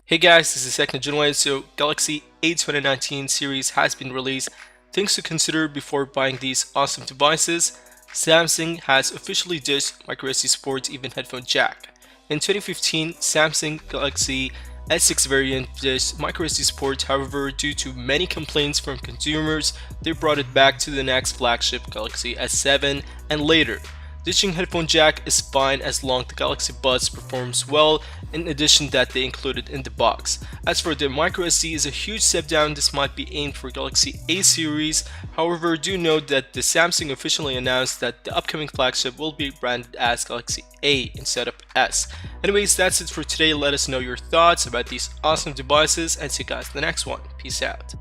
Hey guys, this is TechnoGenuine. So Galaxy A 2019 series has been released. Things to consider before buying these awesome devices. Samsung has officially ditched microSD support, even headphone jack. In 2015, Samsung Galaxy S6 variant ditched microSD support. However, due to many complaints from consumers, they brought it back to the next flagship Galaxy S7 and later. Ditching headphone jack is fine as long as the Galaxy Buds performs well, in addition that they included in the box. As for the microSD is a huge step down, this might be aimed for Galaxy A series. However, do note that the Samsung officially announced that the upcoming flagship will be branded as Galaxy A instead of S. Anyways, that's it for today. Let us know your thoughts about these awesome devices and see you guys in the next one. Peace out.